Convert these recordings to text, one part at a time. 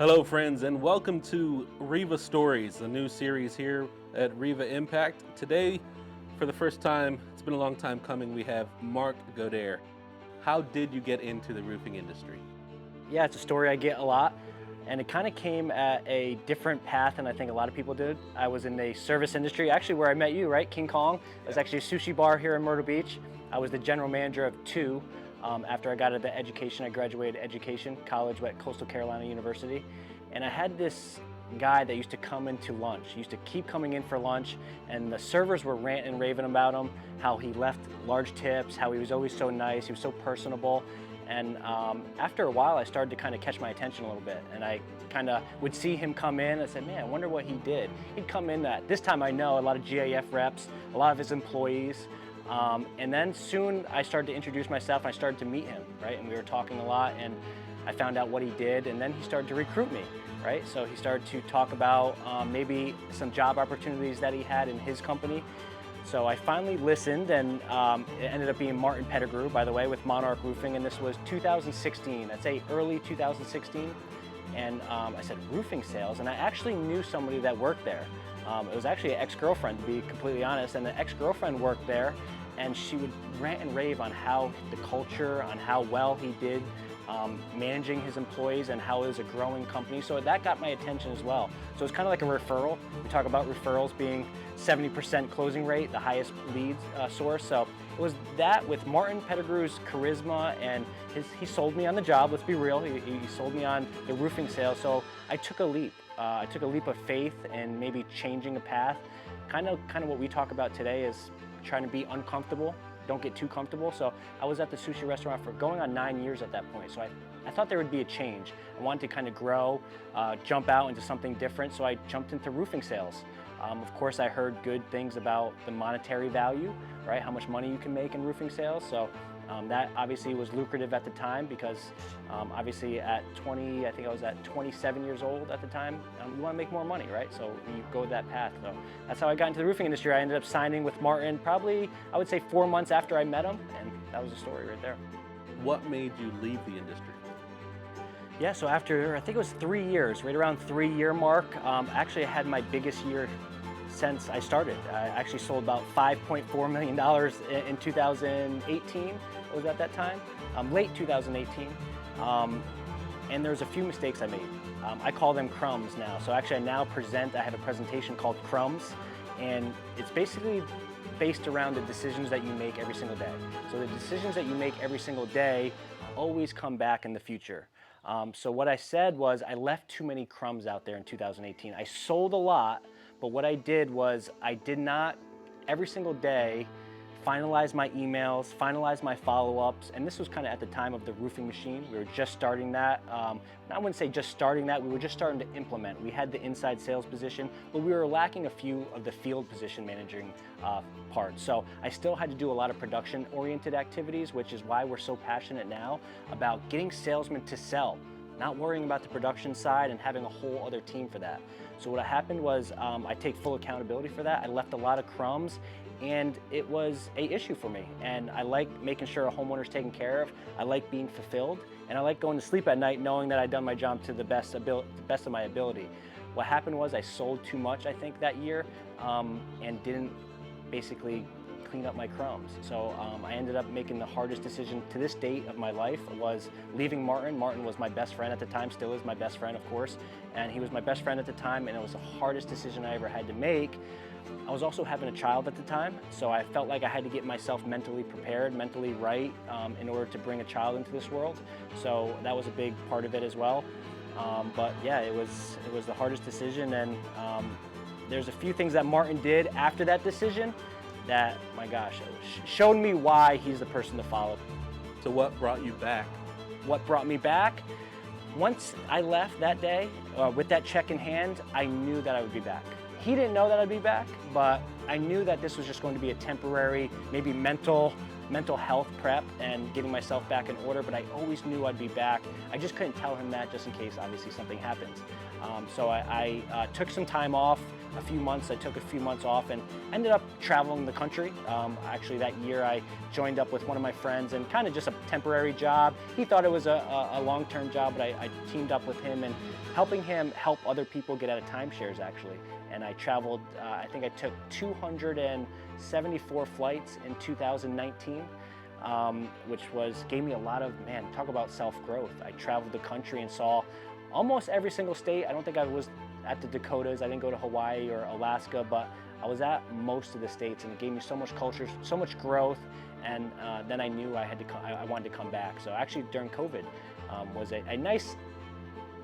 Hello friends, and welcome to Reeva Stories, a new series here at Reeva Impact. Today, for the first time, it's been a long time coming, we have Mark Godaire. How did you get into the roofing industry? Yeah, it's a story I get a lot, and it kind of came at a different path than I think a lot of people did. I was in the service industry, actually where I met you, right? King Kong. It was actually a sushi bar here in Myrtle Beach. I was the general manager of two. After I got out of education, I graduated education, college at Coastal Carolina University. And I had this guy that used to come into lunch. He used to keep coming in for lunch, and the servers were ranting and raving about him, how he left large tips, how he was always so nice, he was so personable. And after a while, I started to kind of catch my attention a little bit. And I kind of would see him come in. I said, man, I wonder what he did. He'd come in, this time I know, a lot of GAF reps, a lot of his employees. And then soon I started to introduce myself and I started to meet him, right? And we were talking a lot and I found out what he did, and then he started to recruit me, right? So he started to talk about maybe some job opportunities that he had in his company. So I finally listened, and it ended up being Martin Pettigrew, by the way, with Monarch Roofing, and this was 2016, I'd say early 2016. And I said, roofing sales, and I actually knew somebody that worked there. It was actually an ex-girlfriend, to be completely honest, and the ex-girlfriend worked there, and she would rant and rave on how the culture, on how well he did managing his employees and how it was a growing company. So that got my attention as well. So it's kind of like a referral. We talk about referrals being 70% closing rate, the highest leads source. So it was that with Martin Pettigrew's charisma, and he sold me on the job, let's be real. He sold me on the roofing sales. So I took a leap. I took a leap of faith and maybe changing a path. Kind of what we talk about today is trying to be uncomfortable. Don't get too comfortable. So I was at the sushi restaurant for going on 9 years at that point. So I thought there would be a change. I wanted to kind of grow, jump out into something different. So I jumped into roofing sales. Of course, I heard good things about the monetary value, right? How much money you can make in roofing sales. So that obviously was lucrative at the time because obviously at 20, I think I was at 27 years old at the time, you want to make more money, right? So you go that path. So that's how I got into the roofing industry. I ended up signing with Martin probably, I would say 4 months after I met him, and that was the story right there. What made you leave the industry? Yeah, so after, I think it was 3 years, right around 3-year mark, actually I had my biggest year since I started. I actually sold about $5.4 million in 2018. It was at that time, late 2018. And there's a few mistakes I made. I call them crumbs now. So actually I have a presentation called Crumbs, and it's basically based around the decisions that you make every single day. So the decisions that you make every single day always come back in the future. So what I said was I left too many crumbs out there in 2018. I sold a lot, but what I did was I did not, every single day, finalize my emails, finalize my follow-ups, and this was kind of at the time of the roofing machine. We were just starting that. I wouldn't say just starting that, we were just starting to implement. We had the inside sales position, but we were lacking a few of the field position managing parts. So I still had to do a lot of production-oriented activities, which is why we're so passionate now about getting salesmen to sell, not worrying about the production side and having a whole other team for that. So what happened was I take full accountability for that. I left a lot of crumbs, and it was an issue for me. And I like making sure a homeowner's taken care of. I like being fulfilled, and I like going to sleep at night knowing that I'd done my job to the best of my ability. What happened was I sold too much, I think, that year, and didn't basically clean up my crumbs. So I ended up making the hardest decision to this date of my life, was leaving Martin. Martin was my best friend at the time, still is my best friend, of course, and he was my best friend at the time, and it was the hardest decision I ever had to make. I was also having a child at the time, so I felt like I had to get myself mentally prepared, mentally right, in order to bring a child into this world. So that was a big part of it as well. But yeah, it was the hardest decision, and there's a few things that Martin did after that decision that, my gosh, showed me why he's the person to follow. So what brought you back? What brought me back? Once I left that day, with that check in hand, I knew that I would be back. He didn't know that I'd be back, but I knew that this was just going to be a temporary, maybe mental health prep and getting myself back in order, but I always knew I'd be back. I just couldn't tell him that just in case, obviously, something happens. So I took some time off, a few months. I took a few months off and ended up traveling the country. Actually, that year I joined up with one of my friends and kind of just a temporary job. He thought it was a long-term job, but I teamed up with him and helping him help other people get out of timeshares, actually. And I traveled, I think I took 274 flights in 2019. Which gave me a lot of, talk about self-growth. I traveled the country and saw almost every single state. I don't think I was at the Dakotas. I didn't go to Hawaii or Alaska, but I was at most of the states, and it gave me so much culture, so much growth. And then I knew I wanted to come back. So actually during COVID was a nice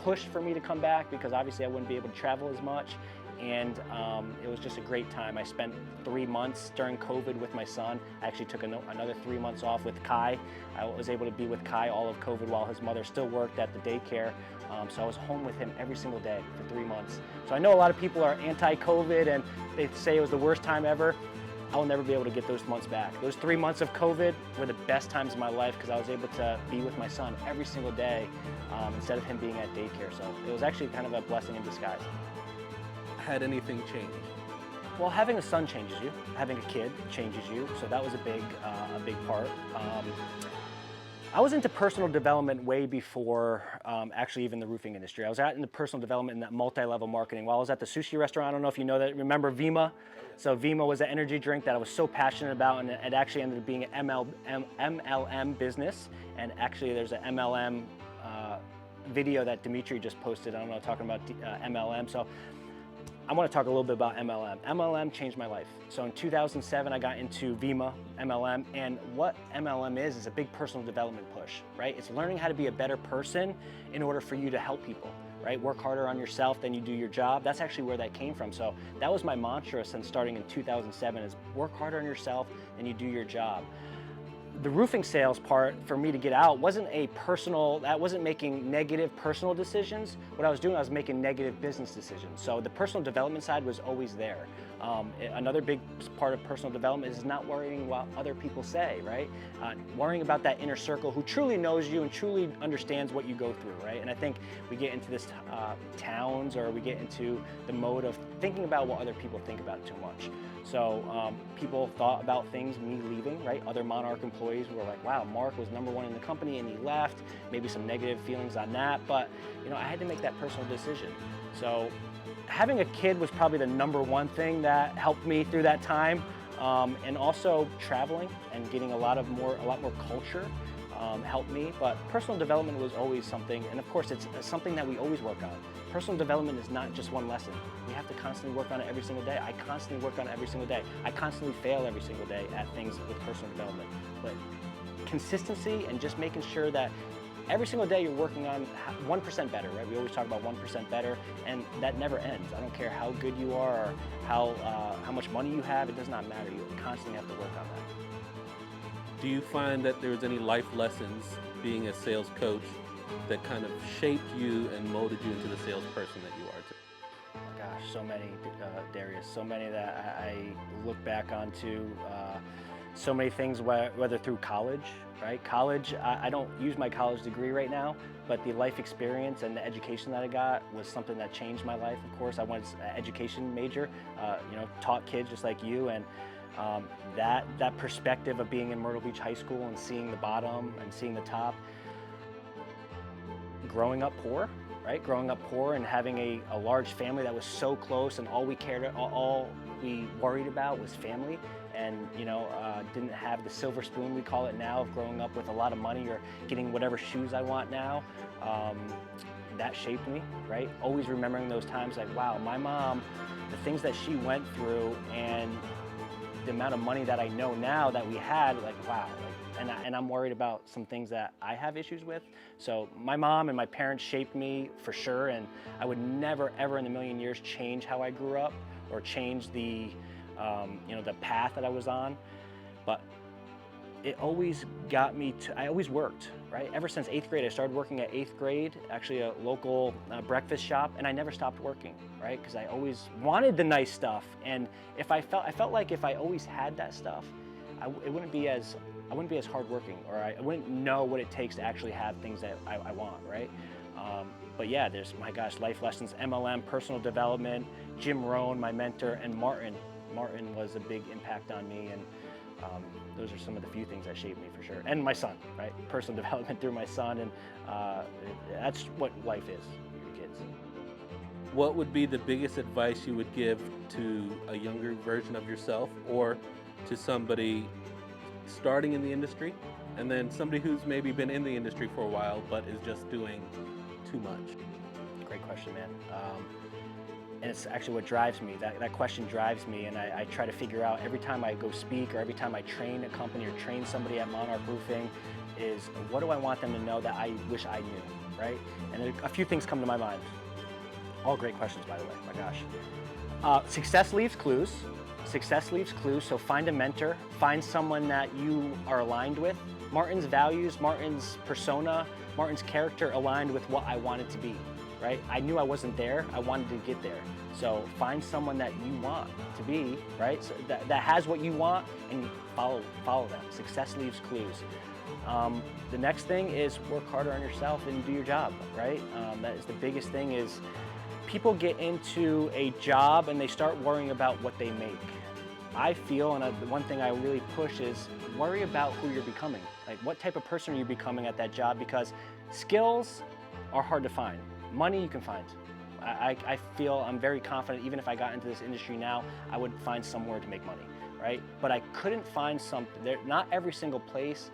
push for me to come back, because obviously I wouldn't be able to travel as much. And it was just a great time. I spent 3 months during COVID with my son. I actually took another 3 months off with Kai. I was able to be with Kai all of COVID while his mother still worked at the daycare. So I was home with him every single day for 3 months. So I know a lot of people are anti-COVID and they say it was the worst time ever. I will never be able to get those months back. Those 3 months of COVID were the best times of my life, because I was able to be with my son every single day instead of him being at daycare. So it was actually kind of a blessing in disguise. Had anything changed? Well, having a son changes you. Having a kid changes you. So that was a big part. I was into personal development way before actually even the roofing industry. I was into personal development in that multi-level marketing. While I was at the sushi restaurant, I don't know if you know that. Remember Vima? So Vima was an energy drink that I was so passionate about, and it actually ended up being an MLM business. And actually, there's an MLM video that Dimitri just posted. I don't know, talking about MLM. So I want to talk a little bit about MLM. MLM changed my life. So in 2007, I got into Vima, MLM, and what MLM is a big personal development push, right? It's learning how to be a better person in order for you to help people, right? Work harder on yourself than you do your job. That's actually where that came from. So that was my mantra since starting in 2007, is work harder on yourself than you do your job. The roofing sales part for me to get out wasn't that wasn't making negative personal decisions. What I was doing, I was making negative business decisions. So the personal development side was always there. Another big part of personal development is not worrying what other people say, right? Worrying about that inner circle who truly knows you and truly understands what you go through, right? And I think we get into this towns, or we get into the mode of thinking about what other people think about too much. So people thought about things, me leaving, right? Other Monarch employees were like, wow, Mark was #1 in the company and he left. Maybe some negative feelings on that, but I had to make that personal decision. So having a kid was probably the #1 thing that helped me through that time. And also traveling and getting a lot more culture helped me. But personal development was always something, and of course it's something that we always work on. Personal development is not just one lesson. We have to constantly work on it every single day. I constantly work on it every single day. I constantly fail every single day at things with personal development. But consistency and just making sure that every single day you're working on 1% better, right? We always talk about 1% better, and that never ends. I don't care how good you are or how much money you have, it does not matter. You constantly have to work on that. Do you find that there's any life lessons being a sales coach that kind of shaped you and molded you into the salesperson that you are today? Gosh, so many, Darius, so many that I look back onto. So many things, whether through college, right? College, I don't use my college degree right now, but the life experience and the education that I got was something that changed my life. Of course, I was an education major, taught kids just like you, and that perspective of being in Myrtle Beach High School and seeing the bottom and seeing the top. Growing up poor, right? Growing up poor and having a large family that was so close, and all we worried about was family. And didn't have the silver spoon, we call it now, of growing up with a lot of money or getting whatever shoes I want now. That shaped me, right? Always remembering those times, like, wow, my mom, the things that she went through and the amount of money that I know now that we had, like, wow. And I'm worried about some things that I have issues with. So my mom and my parents shaped me for sure, and I would never, ever in a million years change how I grew up or change the path that I was on. But it always got me to, I always worked, right? Ever since 8th grade, I started working at 8th grade, actually a local breakfast shop, and I never stopped working, right? Because I always wanted the nice stuff. And I felt like if I always had that stuff, I wouldn't be as hardworking, or I wouldn't know what it takes to actually have things that I want, right? But yeah, there's, my gosh, life lessons, MLM, personal development, Jim Rohn, my mentor, and Martin. Martin was a big impact on me, and those are some of the few things that shaped me for sure. And my son, right? Personal development through my son, and that's what life is for your kids. What would be the biggest advice you would give to a younger version of yourself, or to somebody starting in the industry, and then somebody who's maybe been in the industry for a while but is just doing too much? Great question, man. And it's actually what drives me. That question drives me, and I try to figure out every time I go speak or every time I train a company or train somebody at Monarch Roofing is, what do I want them to know that I wish I knew, right? And a few things come to my mind. All great questions, by the way, my gosh. Success leaves clues. Success leaves clues, so find a mentor, find someone that you are aligned with. Martin's values, Martin's persona, Martin's character aligned with what I wanted to be, right? I knew I wasn't there, I wanted to get there. So find someone that you want to be, right? So that has what you want, and follow them. Success leaves clues. The next thing is work harder on yourself and do your job, right? That is the biggest thing. Is people get into a job and they start worrying about what they make. I feel, and the one thing I really push is worry about who you're becoming. Like, what type of person are you becoming at that job? Because skills are hard to find. Money you can find. I feel I'm very confident, even if I got into this industry now, I would find somewhere to make money, right? But I couldn't find something, not every single place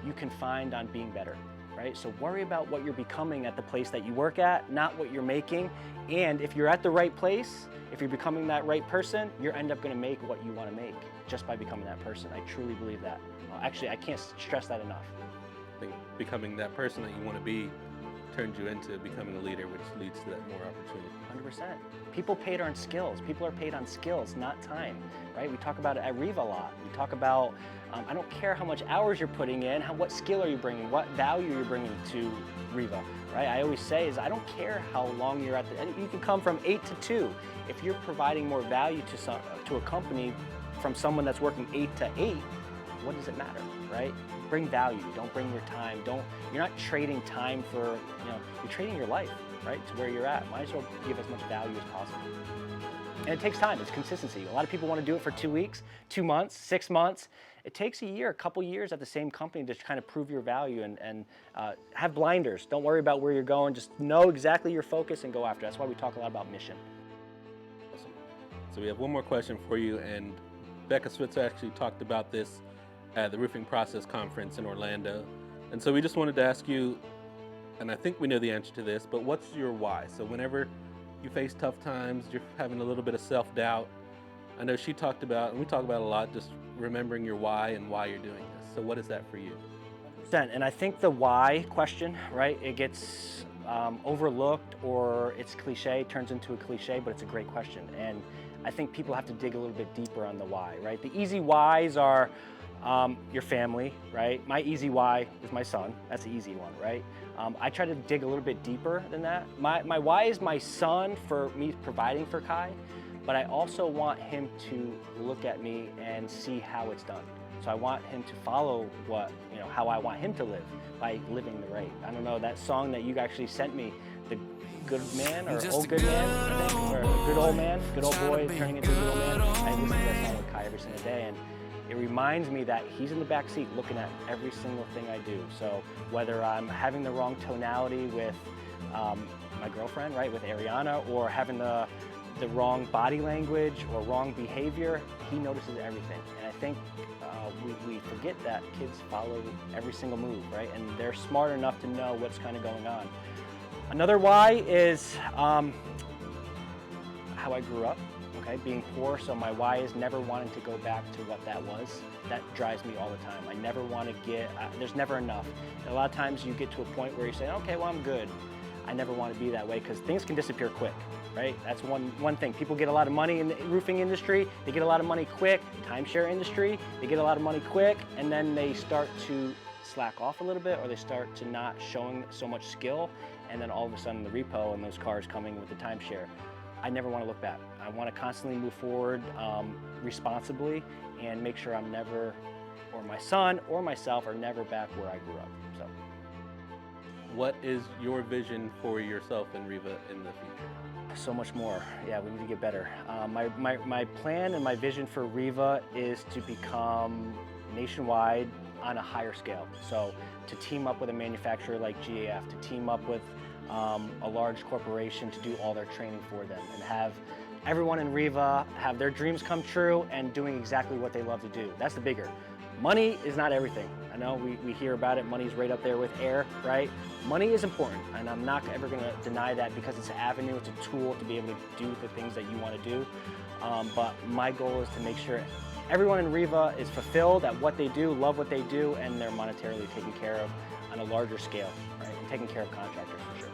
you can find on being better, right? So worry about what you're becoming at the place that you work at, not what you're making. And if you're at the right place, if you're becoming that right person, you'll end up going to make what you want to make just by becoming that person. I truly believe that. Actually, I can't stress that enough. I think becoming that person that you want to be turns you into becoming a leader, which leads to that more opportunity. 100%. People paid on skills. People are paid on skills, not time, right? We talk about it at Reeva a lot. We talk about, I don't care how much hours you're putting in, what skill are you bringing, what value you're bringing to Reeva, right? I always say is, I don't care how long you're at the, and you can come from 8 to 2. If you're providing more value to a company from someone that's working 8 to 8, what does it matter, right? Bring value, don't bring your time. You're not trading time for, you're trading your life, right, to where you're at. Might as well give as much value as possible. And it takes time, it's consistency. A lot of people want to do it for 2 weeks, 2 months, 6 months. It takes a year, a couple years at the same company to kind of prove your value and have blinders. Don't worry about where you're going, just know exactly your focus and go after it. That's why we talk a lot about mission. Awesome. So we have one more question for you, and Becca Switzer actually talked about this at the Roofing Process Conference in Orlando. And so we just wanted to ask you, and I think we know the answer to this, but what's your why? So whenever you face tough times, you're having a little bit of self-doubt, I know she talked about, and we talk about a lot, just remembering your why and why you're doing this. So what is that for you? And I think the why question, right, it gets overlooked, or it's cliche, turns into a cliche, but it's a great question. And I think people have to dig a little bit deeper on the why, right? The easy whys are your family, right? My easy why is my son. That's the easy one, right? I try to dig a little bit deeper than that. My why is my son, for me providing for Kai, but I also want him to look at me and see how it's done. So I want him to follow how I want him to live, by living the right. I don't know, that song that you actually sent me, the good man or old good man, I think, or good old man, good old boy turning into a good old man. I listen to that song with Kai every single day, and it reminds me that he's in the back seat looking at every single thing I do. So whether I'm having the wrong tonality with my girlfriend, right, with Ariana, or having the wrong body language or wrong behavior, he notices everything. And I think we forget that kids follow every single move, right? And they're smart enough to know what's kind of going on. Another why is how I grew up. Okay, being poor, so my why is never wanting to go back to what that was. That drives me all the time. I never want to there's never enough. And a lot of times you get to a point where you say, okay, well, I'm good. I never want to be that way, because things can disappear quick, right? That's one thing. People get a lot of money in the roofing industry, they get a lot of money quick. Timeshare industry, they get a lot of money quick, and then they start to slack off a little bit, or they start to not showing so much skill, and then all of a sudden the repo and those cars coming with the timeshare. I never want to look back. I want to constantly move forward responsibly, and make sure I'm never, or my son or myself, are never back where I grew up. So, What is your vision for yourself and Reeva in the future? So much more. Yeah, we need to get better. My plan and my vision for Reeva is to become nationwide on a higher scale. So to team up with a manufacturer like GAF, to team up with a large corporation to do all their training for them, and have everyone in Reeva have their dreams come true and doing exactly what they love to do. That's the bigger. Money is not everything. I know we hear about it, money's right up there with air, right? Money is important, and I'm not ever gonna deny that, because it's an avenue, it's a tool to be able to do the things that you wanna do. But my goal is to make sure everyone in Reeva is fulfilled at what they do, love what they do, and they're monetarily taken care of on a larger scale, right? And taking care of contractors for sure.